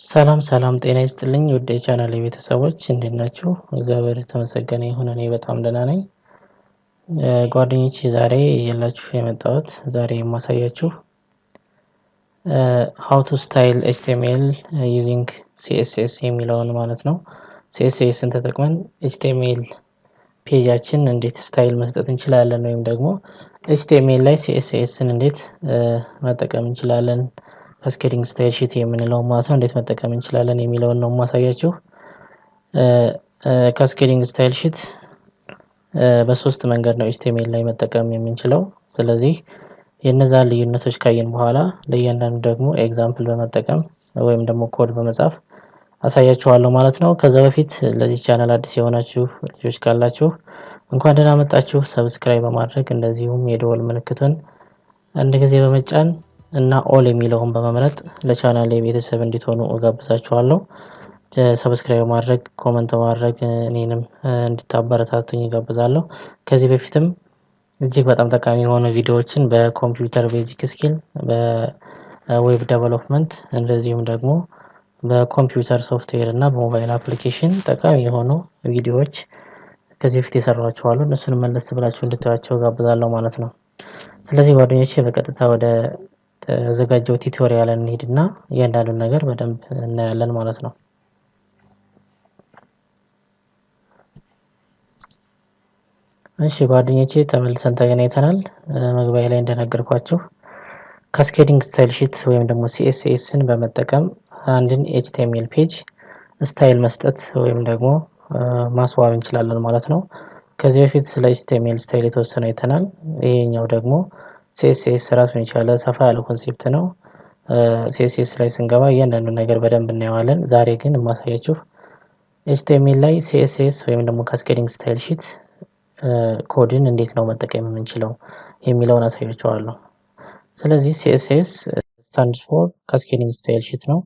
ሰላም ሰላም ጤና ይስጥልኝ ውድ የቻናሌ ቤተሰቦች እንዴት ናችሁ? እግዚአብሔር የተመሰገነ ይሁን እኔ በጣም ደህና ነኝ። ጓደኞቼ ዛሬ የላችሁ የመጣሁት ዛሬ የማሳያችሁ how to style HTML using CSS የሚለውን ማለት ነው። CSSን ተጠቅመን HTML ፔጃችን እንዴት ስታይል መስጠት እንችላለን ወይም ደግሞ HTML ላይ CSSን እንዴት መጠቀም እንችላለን ካስኬዲንግ ስታይል ሺት የምንለው ማለት ነው እንዴት መጠቀም እንችላለን የሚለውን ነው ማሳያችሁ። ካስኬዲንግ ስታይል ሺት በሶስት መንገድ ነው HTML ላይ መጠቀም የምንችለው። ስለዚህ የነዛን ልዩነቶች ካየን በኋላ ለእያንዳንዱ ደግሞ ኤግዛምፕል በመጠቀም ወይም ደግሞ ኮድ በመጻፍ አሳያችኋለሁ ማለት ነው። ከዛ በፊት ለዚህ ቻናል አዲስ የሆናችሁ ልጆች ካላችሁ እንኳን ደህና መጣችሁ። ሰብስክራይብ በማድረግ እንደዚሁም የደወል ምልክቱን አንድ ጊዜ በመጫን እና ኦል የሚለውን በመምረጥ ለቻናሌ ቤተሰብ እንድትሆኑ እጋብዛችኋለሁ። ሰብስክራይብ ማድረግ ኮሜንት ማድረግ እኔንም እንድታበረታቱኝ እጋብዛለሁ። ከዚህ በፊትም እጅግ በጣም ጠቃሚ የሆኑ ቪዲዮዎችን በኮምፒውተር ቤዚክ ስኪል በዌብ ዴቨሎፕመንት እንደዚሁም ደግሞ በኮምፒውተር ሶፍትዌር እና በሞባይል አፕሊኬሽን ጠቃሚ የሆኑ ቪዲዮዎች ከዚህ በፊት የሰራኋቸው አሉ። እነሱን መለስ ብላችሁ እንድታዩዋቸው እጋብዛለሁ ማለት ነው። ስለዚህ ጓደኞቼ በቀጥታ ወደ ተዘጋጀው ቱቶሪያል እንሂድና እያንዳንዱን ነገር በደንብ እናያለን ማለት ነው። እሺ ጓደኞቼ ተመልሰን ተገናኝተናል። መግቢያ ላይ እንደነገርኳችሁ ካስኬዲንግ ስታይል ሺት ወይም ደግሞ CSSን በመጠቀም አንድን HTML ፔጅ ስታይል መስጠት ወይም ደግሞ ማስዋብ እንችላለን ማለት ነው። ከዚህ በፊት ስለ HTML ስታይል የተወሰነ አይተናል። ይሄኛው ደግሞ CSS ራሱን የቻለ ሰፋ ያለ ኮንሴፕት ነው። CSS ላይ ስንገባ እያንዳንዱን ነገር በደንብ እናየዋለን። ዛሬ ግን የማሳያችሁ HTML ላይ CSS ወይም ደግሞ ካስኬዲንግ ስታይል ሺት ኮድን እንዴት ነው መጠቀም የምንችለው የሚለውን አሳያችኋለሁ። ስለዚህ CSS stands for cascading style sheet ነው።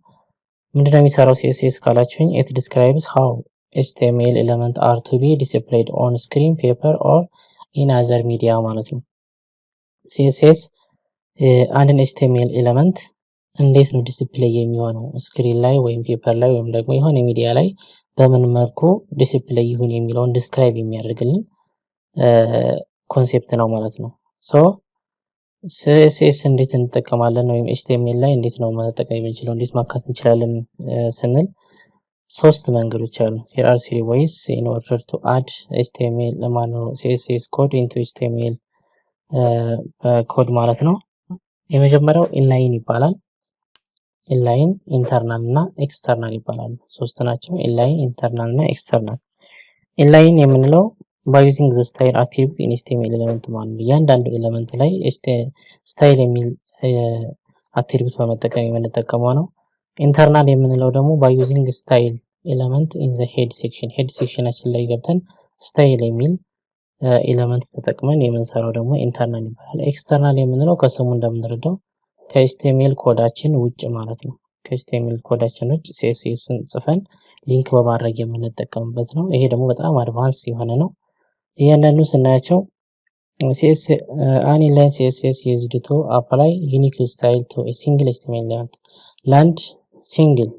ምንድነው የሚሰራው CSS ካላችሁኝ it describes how HTML element are to be displayed on screen, paper or in other media ማለት ነው። CSS አንድን HTML ኤሌመንት እንዴት ነው ዲስፕሌይ የሚሆነው ስክሪን ላይ ወይም ፔፐር ላይ ወይም ደግሞ የሆነ ሚዲያ ላይ በምን መልኩ ዲስፕሌይ ይሁን የሚለውን ዲስክራይብ የሚያደርግልን ኮንሴፕት ነው ማለት ነው። ሶ CSS እንዴት እንጠቀማለን ወይም HTML ላይ እንዴት ነው መጠቀም የምንችለው እንዴት ማካተት እንችላለን ስንል ሶስት መንገዶች አሉ። here are three ways in order to add HTML CSS code into HTML ኮድ ማለት ነው። የመጀመሪያው ኢንላይን ይባላል። ኢንላይን ኢንተርናል እና ኤክስተርናል ይባላሉ። ሶስት ናቸው፣ ኢንላይን ኢንተርናል እና ኤክስተርናል። ኢንላይን የምንለው by using the style attribute in HTML element ማለት ነው። እያንዳንዱ ኤሌመንት ላይ ስታይል የሚል አትሪቢዩት በመጠቀም የምንጠቀመው ነው። ኢንተርናል የምንለው ደግሞ by using style element in the head ሴክሽናችን ላይ ገብተን ስታይል የሚል ኤሌመንት ተጠቅመን የምንሰራው ደግሞ ኢንተርናል ይባላል። ኤክስተርናል የምንለው ከስሙ እንደምንረዳው ከHTML ኮዳችን ውጭ ማለት ነው። ከHTML ኮዳችን ውጭ CSSን ጽፈን ሊንክ በማድረግ የምንጠቀምበት ነው። ይሄ ደግሞ በጣም አድቫንስ የሆነ ነው። እያንዳንዱ ስናያቸው inline CSS used to apply unique style to a single HTML element ለአንድ ሲንግል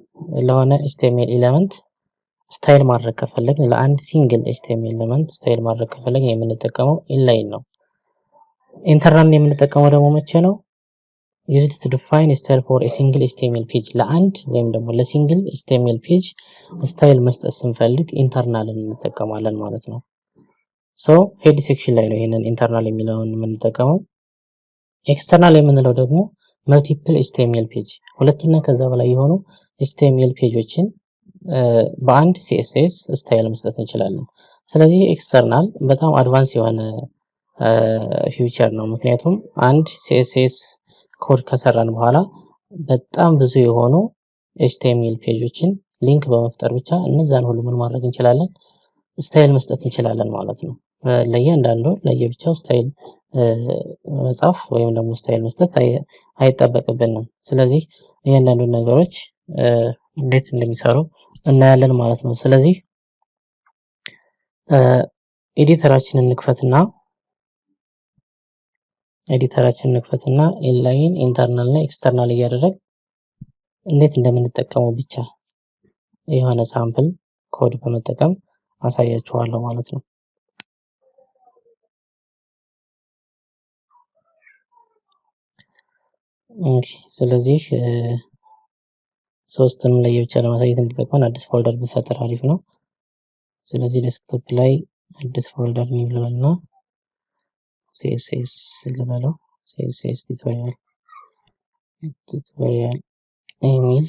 ለሆነ HTML ኤሌመንት ስታይል ማድረግ ከፈለግን ለአንድ ሲንግል HTML ኤሌመንት ስታይል ማድረግ ከፈለግን የምንጠቀመው ኢንላይን ነው። ኢንተርናል የምንጠቀመው ደግሞ መቼ ነው? used to define style for a single HTML page ለአንድ ወይም ደግሞ ለሲንግል HTML ፔጅ ስታይል መስጠት ስንፈልግ ኢንተርናልን እንጠቀማለን ማለት ነው። ሶ ሄድ ሴክሽን ላይ ነው ይሄንን ኢንተርናል የሚለውን የምንጠቀመው። ኤክስተርናል የምንለው ደግሞ መልቲፕል HTML ፔጅ ሁለትና ከዛ በላይ የሆኑ HTML ፔጆችን በአንድ CSS ስታይል መስጠት እንችላለን። ስለዚህ ኤክስተርናል በጣም አድቫንስ የሆነ ፊውቸር ነው። ምክንያቱም አንድ CSS ኮድ ከሰራን በኋላ በጣም ብዙ የሆኑ HTML ፔጆችን ሊንክ በመፍጠር ብቻ እነዛን ሁሉ ምን ማድረግ እንችላለን ስታይል መስጠት እንችላለን ማለት ነው። ለእያንዳንዱ ለየብቻው ስታይል መጻፍ ወይም ደግሞ ስታይል መስጠት አይጠበቅብንም። ስለዚህ እያንዳንዱ ነገሮች እንዴት እንደሚሰሩ እናያለን ማለት ነው። ስለዚህ ኤዲተራችንን እንክፈትና ኢንላይን ኢንተርናል እና ኤክስተርናል እያደረግን እንዴት እንደምንጠቀመው ብቻ የሆነ ሳምፕል ኮድ በመጠቀም አሳያችኋለሁ ማለት ነው። ኦኬ ስለዚህ ሶስቱንም ለየብቻ ለማሳየት እንዲጠቅመን አዲስ ፎልደር ብፈጥር አሪፍ ነው። ስለዚህ ዴስክቶፕ ላይ አዲስ ፎልደር እንብልና CSS ልበለው CSS ቱቶሪያል የሚል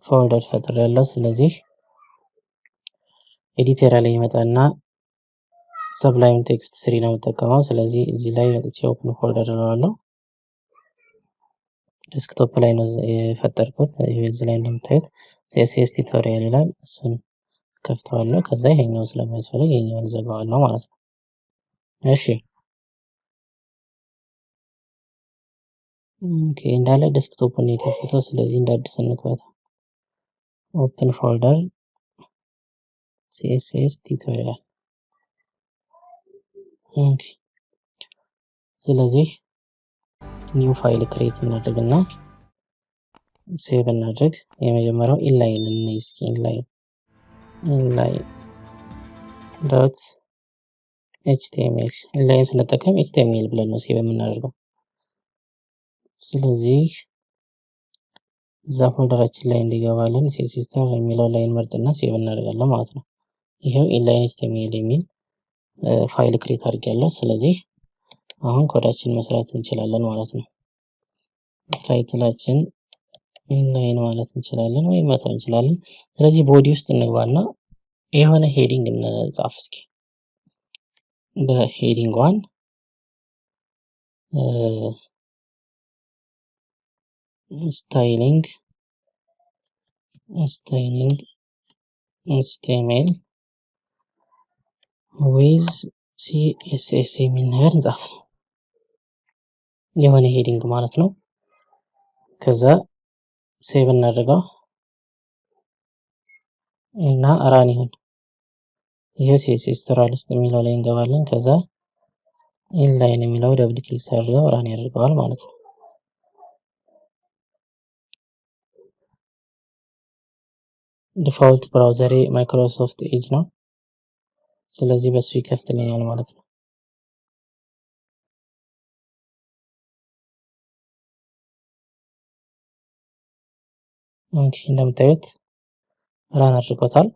ፎልደር ፈጥሬያለሁ። ስለዚህ ኤዲተር ላይ ይመጣና ሰብላይም ቴክስት 3 ነው የምጠቀመው። ስለዚህ እዚህ ላይ መጥቼ ኦፕን ፎልደር እለዋለሁ። ዴስክቶፕ ላይ ነው የፈጠርኩት። እዚህ ላይ እንደምታዩት CSS ቱቶሪያል ይላል። እሱን ከፍተዋለሁ። ከዛ ይሄኛው ስለሚያስፈልግ ይሄኛውን ዘጋዋለሁ ማለት ነው። እሺ ኦኬ እንዳለ ዴስክቶፑን የከፈተው። ስለዚህ እንደ አዲስ እንክፈተው። ኦፕን ፎልደር CSS ቱቶሪያል። ኦኬ ስለዚህ ኒው ፋይል ክሬት እናድርግና ሴቭ እናድርግ። የመጀመሪያው ኢንላይን እንይዝ። ኢንላይን ዶት ኤችቲኤምኤል ኢንላይን ስንጠቀም ኤችቲኤምኤል ብለን ነው ሴቭ የምናደርገው። ስለዚህ እዛ ፎልደራችን ላይ እንዲገባልን ሲስተም የሚለው ላይ እንመርጥና ሴቭ እናደርጋለን ማለት ነው። ይሄው ኢንላይን ኤችቲኤምኤል የሚል ፋይል ክሬት አድርጌያለሁ። ስለዚህ አሁን ኮዳችን መስራት እንችላለን ማለት ነው። ታይትላችን ኢንላይን ማለት እንችላለን ወይም መተው እንችላለን። ስለዚህ ቦዲ ውስጥ እንግባና የሆነ ሄዲንግ እንጻፍ እስኪ። በሄዲንግ ዋን ስታይሊንግ HTML ዊዝ CSS የሚል ነገር እንጻፍ። የሆነ ሄዲንግ ማለት ነው። ከዛ ሴቭ እናድርገው እና ራን ይሁን። ይሄ CSS ቱቶሪያል ውስጥ የሚለው ላይ እንገባለን። ከዛ ኢንላይን የሚለው ደብል ክሊክ አድርገው ራን ያደርገዋል ማለት ነው። ዲፋልት ብራውዘሬ ማይክሮሶፍት ኤጅ ነው። ስለዚህ በሱ ይከፍትልኛል ማለት ነው። ኦኬ እንደምታዩት ራን አድርጎታል።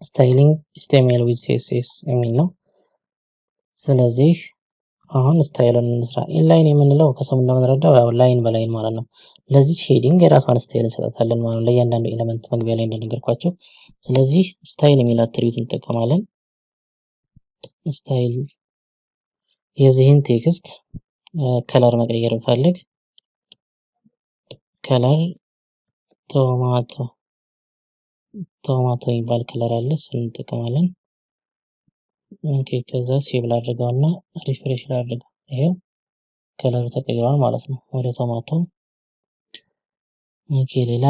ስታይሊንግ HTML with CSS የሚል ነው። ስለዚህ አሁን ስታይልን እንስራ። ኢንላይን የምንለው ከስሙ እንደምንረዳው ያው ላይን በላይን ማለት ነው። ለዚህ ሄዲንግ የራሷን ስታይል እንሰጣታለን ማለት ነው፣ ለእያንዳንዱ ኤሌመንት መግቢያ ላይ እንደነገርኳችሁ። ስለዚህ ስታይል የሚል አትሪቢዩት እንጠቀማለን። ስታይል የዚህን ቴክስት ከለር መቀየር ብፈልግ ከለር ቶማቶ የሚባል ከለር አለ፣ እሱን እንጠቀማለን። ኦኬ ከዛ ሴቭ ላድርገውና ሪፍሬሽ ላድርገው። ይሄው ከለሩ ተቀይሯል ማለት ነው ወደ ቶማቶ። ኦኬ ሌላ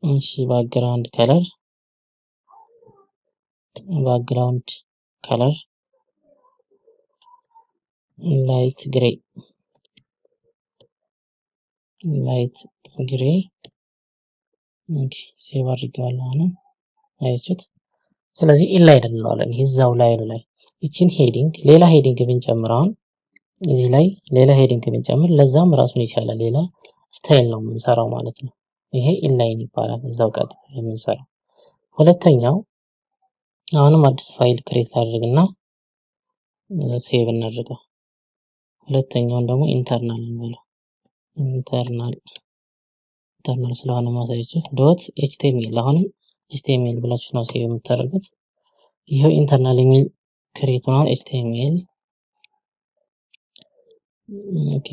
እሺ ባክግራውንድ ከለር ላይት ግሬ ኦኬ ሴቭ አድርጌዋለሁ። አሁን አያችሁት። ስለዚህ ኢንላይን እንለዋለን። ይዛው ላይኑ ላይ እቺን ሄዲንግ ሌላ ሄዲንግ ብንጨምር አሁን እዚህ ላይ ሌላ ሄዲንግ ብንጨምር ለዛም ራሱን የቻለ ሌላ ስታይል ነው የምንሰራው ማለት ነው። ይሄ ኢንላይን ይባላል። እዛው ቀጥታ የምንሰራው። ሁለተኛው አሁንም አዲስ ፋይል ክሬት አድርግና ሴቭ እናድርገው። ሁለተኛውን ደግሞ ኢንተርናል እንበለው። ኢንተርናል ስለሆነ ማሳያችሁ ዶት ኤችቲኤምኤል አሁንም HTML ብላችሁ ነው ሴቭ የምታደርጉት። ይሄው ኢንተርናል የሚል ክሬት ሆኗል። HTML ኦኬ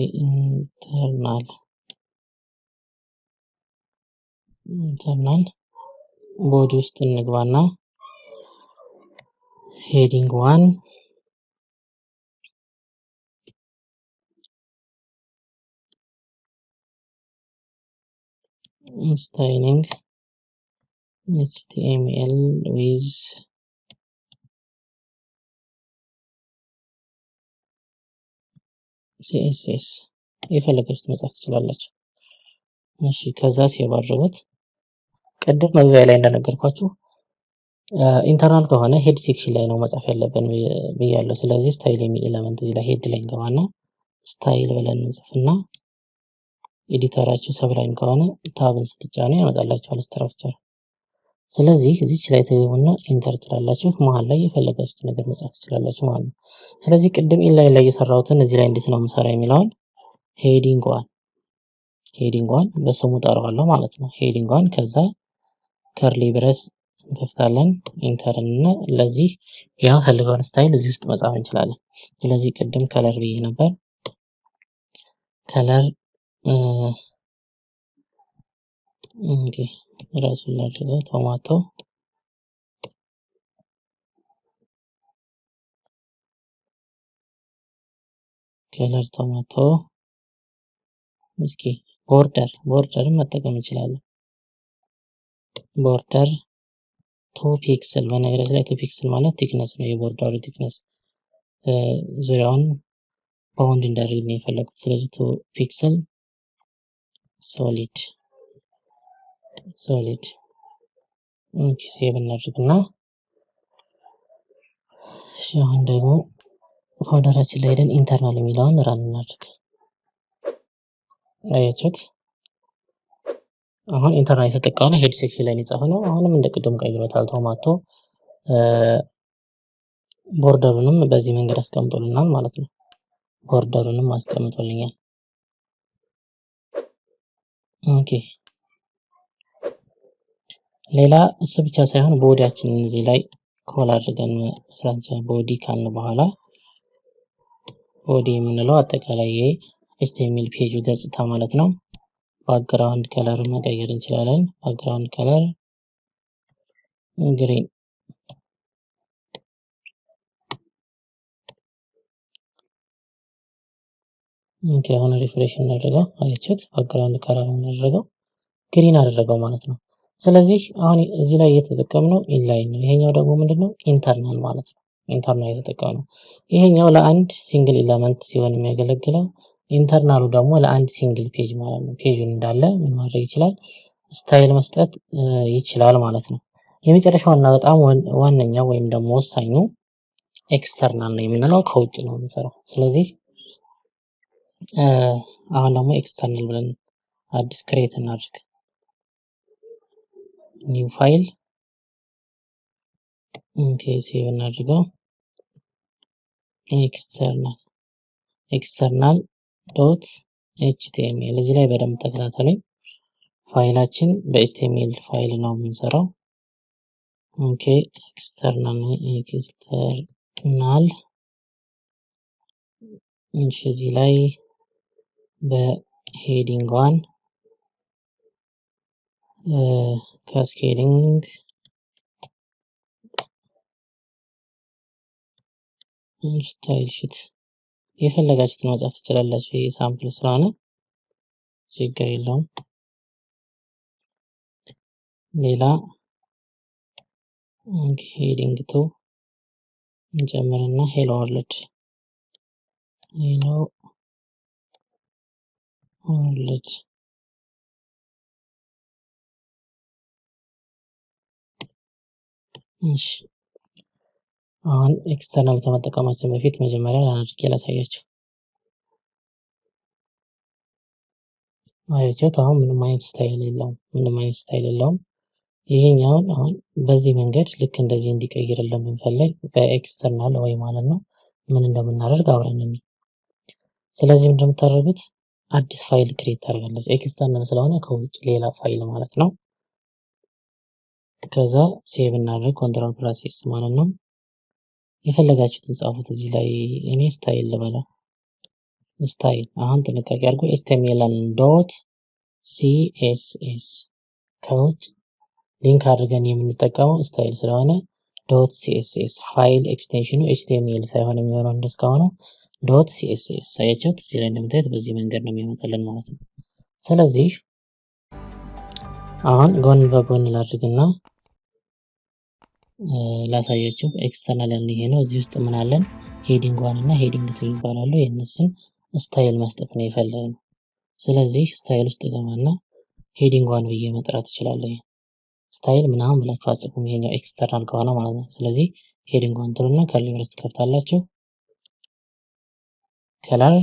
ኢንተርናል ቦዲ ውስጥ እንግባና ሄዲንግ ዋን ስታይሊንግ HTML with CSS የፈለጋችሁት መጻፍ ትችላላችሁ። እሺ ከዛ ሴቭ አድርጉት። ቅድም መግቢያ ላይ እንደነገርኳችሁ ኢንተርናል ከሆነ ሄድ ሴክሽን ላይ ነው መጻፍ ያለብን ብያለሁ። ስለዚህ ስታይል የሚል ኤሌመንት እዚህ ላይ ሄድ ላይ እንገባና ስታይል ብለን እንጽፍና ኤዲተራችሁ ሰብላይም ከሆነ ታብን ስትጫኑ ያመጣላችኋል ስትራክቸር። ስለዚህ እዚች ላይ ትገቡና ኢንተር ትላላችሁ። መሃል ላይ የፈለጋችሁት ነገር መጻፍ ትችላላችሁ ማለት ነው። ስለዚህ ቅድም ኢንላይን ላይ የሰራሁትን እዚህ ላይ እንዴት ነው የምሰራ የሚለውን ሄዲንጓን በስሙ ጠራዋለሁ ማለት ነው። ሄዲንጓን ከዛ ከርሊ ብረስ እንከፍታለን ኢንተር እና ለዚህ ያ ፈልገውን ስታይል እዚህ ውስጥ መጻፍ እንችላለን። ስለዚህ ቅድም ከለር ብዬ ነበር። ከለር ኦኬ ራሱን ላድርገው ቶማቶ ከለር ቶማቶ እስኪ ቦርደርን መጠቀም እንችላለን። ቦርደር 2 ፒክስል በነገራችን ላይ 2 ፒክስል ማለት ቲክነስ ነው። የቦርደሩ ቲክነስ ዙሪያውን ባውንድ እንዳደርግ ነው የፈለኩት። ስለዚህ 2 ፒክስል ሶሊድ ኦኬ ሴቭ እናድርግና እሺ አሁን ደግሞ ፎልደራችን ላይ ሄደን ኢንተርናል የሚለውን ራን እናድርግ። አያችሁት? አሁን ኢንተርናል የተጠቃው ሄድ ሴክሽን ላይ ሊጻፍ ነው። አሁንም እንደ ቅድም ቀይሮታል። ቶማቶ ቦርደሩንም በዚህ መንገድ አስቀምጦልናል ማለት ነው። ቦርደሩንም አስቀምጦልኛል። ኦኬ ሌላ እሱ ብቻ ሳይሆን ቦዲያችንን እዚህ ላይ ኮል አድርገን መስራት እንችላለን። ቦዲ ካልን በኋላ ቦዲ የምንለው አጠቃላይ የኤችቲኤምኤል ፔጁ ገጽታ ማለት ነው። ባክግራውንድ ከለሩን መቀየር እንችላለን። ባክግራውንድ ከለር ግሪን ኦኬ አሁን ሪፍሬሽ እናደርገው። አያችሁት? ባክግራውንድ ከለር እናደርገው ግሪን አደረገው ማለት ነው። ስለዚህ አሁን እዚህ ላይ እየተጠቀምነው ኢንላይን ነው። ይሄኛው ደግሞ ምንድነው ኢንተርናል ማለት ነው። ኢንተርናል የተጠቀምነው ይሄኛው ለአንድ ሲንግል ኤሌመንት ሲሆን የሚያገለግለው፣ ኢንተርናሉ ደግሞ ለአንድ ሲንግል ፔጅ ማለት ነው። ፔጁን እንዳለ ምን ማድረግ ይችላል? ስታይል መስጠት ይችላል ማለት ነው። የመጨረሻውና በጣም ዋነኛው ወይም ደግሞ ወሳኙ ኤክስተርናል ነው የምንለው ከውጭ ነው የምንሰራው። ስለዚህ አሁን ደግሞ ኤክስተርናል ብለን አዲስ ክሬት እናድርግ። ኒው ፋይል ኦኬ ሴቭ እናድርገው። ኤክስተርናል ዶት ኤችቲኤምኤል እዚህ ላይ በደንብ ተከታተሉኝ። ፋይላችን በኤችቲኤምኤል ፋይል ነው የምንሰራው። ኦኬ ኤክስተርናል እሺ እዚህ ላይ በሄዲንግ ዋን ካስኬዲንግ ስታይል ሺት የፈለጋችሁትን መጻፍ ትችላላችሁ። ይሄ ሳምፕል ስለሆነ ችግር የለውም። ሌላ ሄዲንግ ቱ እንጨምርና ሄሎ ወርልድ እሺ አሁን ኤክስተርናል ከመጠቀማችን በፊት መጀመሪያ አድርጌ ላሳያችሁ። አያችሁት? አሁን ምንም አይነት ስታይል የለውም። ይሄኛውን አሁን በዚህ መንገድ ልክ እንደዚህ እንዲቀይርልን ብንፈልግ በኤክስተርናል ወይ ማለት ነው ምን እንደምናደርግ አብረን እንይ። ስለዚህ እንደምታደርጉት አዲስ ፋይል ክሬት ታደርጋላችሁ። ኤክስተርናል ስለሆነ ከውጭ ሌላ ፋይል ማለት ነው። ከዛ ሴቭ እናድርግ ኮንትሮል ፕላስ ኤስ ማለት ነው። የፈለጋችሁትን ጻፉት። እዚህ ላይ እኔ ስታይል ልበለው። ስታይል አሁን ጥንቃቄ አድርጉ። ኤችቲኤምኤል ዶት ሲኤስኤስ ከውጭ ሊንክ አድርገን የምንጠቀመው ስታይል ስለሆነ ዶት ሲኤስኤስ ፋይል ኤክስቴንሽኑ ኤችቲኤምኤል ሳይሆን የሚሆነው እንደስካሁኑ ዶት ሲኤስኤስ አያችሁት? እዚህ ላይ እንደምታዩት በዚህ መንገድ ነው የሚመጣልን ማለት ነው። ስለዚህ አሁን ጎን በጎን ላድርግና ላሳያችሁ። ኤክስተርናል ያልን ይሄ ነው። እዚህ ውስጥ ምን አለን? ሄዲንግ ዋን እና ሄዲንግ ቱ ይባላሉ። የነሱን ስታይል መስጠት ነው የፈለግነው። ስለዚህ ስታይል ውስጥ ገባና ሄዲንግ ዋን ብዬ መጥራት እችላለሁ። ስታይል ምናምን ብላችሁ አጽፉም ይሄኛው ኤክስተርናል ከሆነ ማለት ነው። ስለዚህ ሄዲንግ ዋን ትሉና ከርሊ ብሬስ ትከፍታላችሁ። ከለር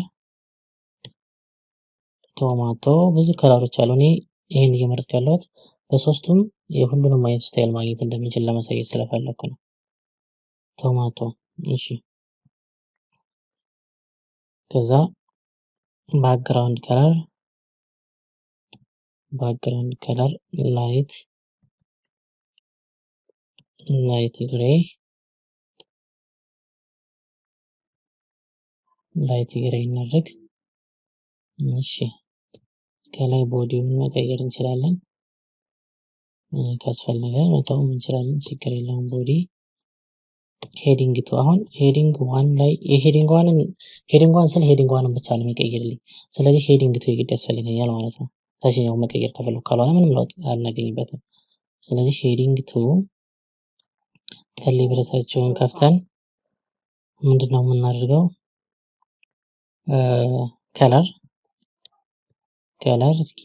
ቶማቶ ብዙ ከለሮች አሉ። እኔ ይሄን እየመረጥኩ ያለሁት በሶስቱም የሁሉንም አይነት ስታይል ማግኘት እንደምንችል ለማሳየት ስለፈለኩ ነው። ቶማቶ እሺ። ከዛ ባክግራውንድ ከለር ላይት ግሬይ እናድርግ። እሺ ከላይ ቦዲውን መቀየር እንችላለን። ካስፈለገ መተውም እንችላለን፣ ችግር የለውም። ቦዲ ሄዲንግ ቱ አሁን ሄዲንግ ዋን ላይ ሄዲንግ ዋን ስለ ሄዲንግ ዋንን ብቻ ነው የሚቀይርልኝ። ስለዚህ ሄዲንግ ቱ የግድ ያስፈልገኛል ማለት ነው። ታችኛው መቀየር ከፈለኩ ካልሆነ ምንም ለውጥ አናገኝበትም። ስለዚህ ሄዲንግ ቱ ከርሊ ብሬሳቸውን ከፍተን ምንድነው የምናደርገው? ከለር እስኪ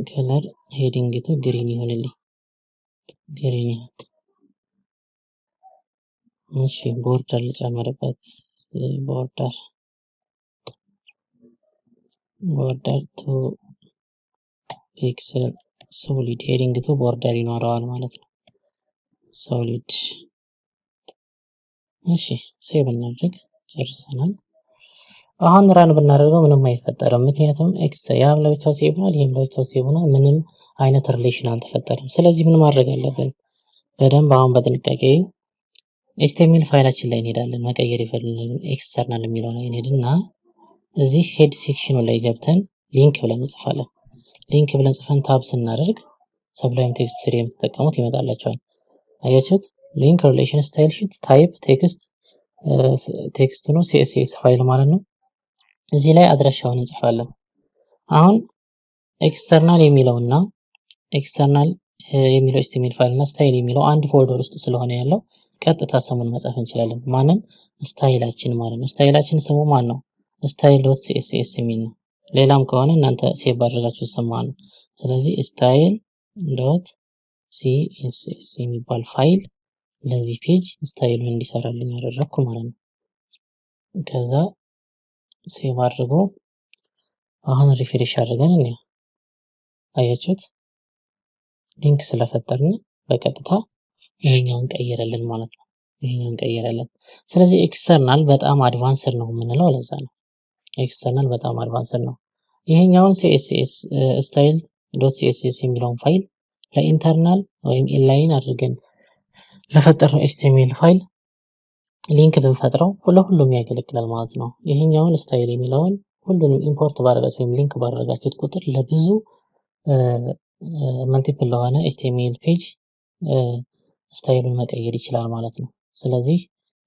ከለር ሄዲንግ ቱ ግሪን ይሆንልኝ። ግሪን እሺ። ቦርደር ልጨምርበት። ቦርደር ቱ ፒክስል ሶሊድ ሄዲንግ ቱ ቦርደር ይኖረዋል ማለት ነው። ሶሊድ እሺ። ሴቭ እናድርግ። ጨርሰናል። አሁን ራን ብናደርገው ምንም አይፈጠርም። ምክንያቱም ያም ለብቻው ሴቭ ሆኗል፣ ይሄም ለብቻው ሴቭ ሆኗል። ምንም አይነት ሪሌሽን አልተፈጠረም። ስለዚህ ምን ማድረግ አለብን? በደንብ አሁን በጥንቃቄ ኤችቲኤምኤል ፋይላችን ላይ እንሄዳለን። መቀየር ይፈልጋል ኤክስተርናል የሚለው ላይ እንሄድና እዚህ ሄድ ሴክሽኑ ላይ ገብተን ሊንክ ብለን እንጽፋለን። ሊንክ ብለን ጽፈን ታብ ስናደርግ ሰብላይም ቴክስት ስሪ የምትጠቀሙት ይመጣላችኋል። አያችሁት? ሊንክ ሪሌሽን ስታይል ሺት ታይፕ ቴክስት ነው፣ ሲኤስኤስ ፋይል ማለት ነው። እዚህ ላይ አድራሻውን እንጽፋለን። አሁን ኤክስተርናል የሚለውና ኤክስተርናል የሚለው ኤችቲኤምኤል ፋይል እና ስታይል የሚለው አንድ ፎልደር ውስጥ ስለሆነ ያለው ቀጥታ ስሙን መጻፍ እንችላለን። ማንን? ስታይላችን ማለት ነው። ስታይላችን ስሙ ማን ነው? style.css የሚል ነው። ሌላም ከሆነ እናንተ ሴቭ አድርጋችሁ ስም ማለት ነው። ስለዚህ style.css የሚባል ፋይል ለዚህ ፔጅ ስታይሉን እንዲሰራልኝ አደረኩ ማለት ነው። ከዛ ሴቭ አድርጎ አሁን ሪፍሬሽ አድርገን እንያ አያችሁት? ሊንክ ስለፈጠርን በቀጥታ ይሄኛውን ቀየረልን ማለት ነው። ይሄኛውን ቀየረልን። ስለዚህ ኤክስተርናል በጣም አድቫንስድ ነው የምንለው ለዛ ነው። ኤክስተርናል በጣም አድቫንስድ ነው። ይሄኛውን ሲኤስኤስ style.css የሚለውን ፋይል ለኢንተርናል ወይም ኢንላይን አድርገን ለፈጠርነው ኤችቲኤምኤል ፋይል ሊንክ ብንፈጥረው ለሁሉም ያገለግላል ማለት ነው። ይሄኛውን ስታይል የሚለውን ሁሉንም ኢምፖርት ባደረጋችሁ ወይም ሊንክ ባደረጋችሁት ቁጥር ለብዙ መልቲፕል ለሆነ ኤችቲኤምኤል ፔጅ ስታይሉን መቀየር ይችላል ማለት ነው። ስለዚህ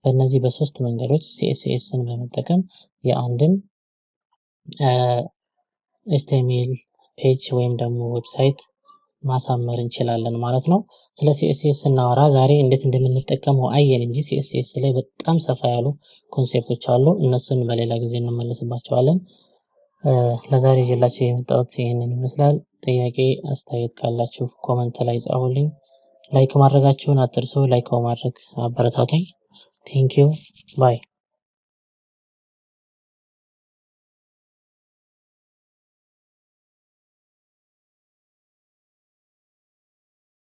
በእነዚህ በሶስት መንገዶች ሲኤስኤስን በመጠቀም የአንድን ኤችቲኤምኤል ፔጅ ወይም ደግሞ ዌብሳይት ማሳመር እንችላለን ማለት ነው። ስለ ሲኤስኤስ ስናወራ ዛሬ እንዴት እንደምንጠቀመው አየን እንጂ ሲኤስኤስ ላይ በጣም ሰፋ ያሉ ኮንሴፕቶች አሉ። እነሱን በሌላ ጊዜ እንመለስባቸዋለን። ለዛሬ ይዤላችሁ የመጣሁት ይሄንን ይመስላል። ጥያቄ አስተያየት ካላችሁ ኮመንት ላይ ጻፉልኝ። ላይክ ማድረጋችሁን አትርሱ። ላይክ በማድረግ አበረታቱኝ። ቴንኪው ባይ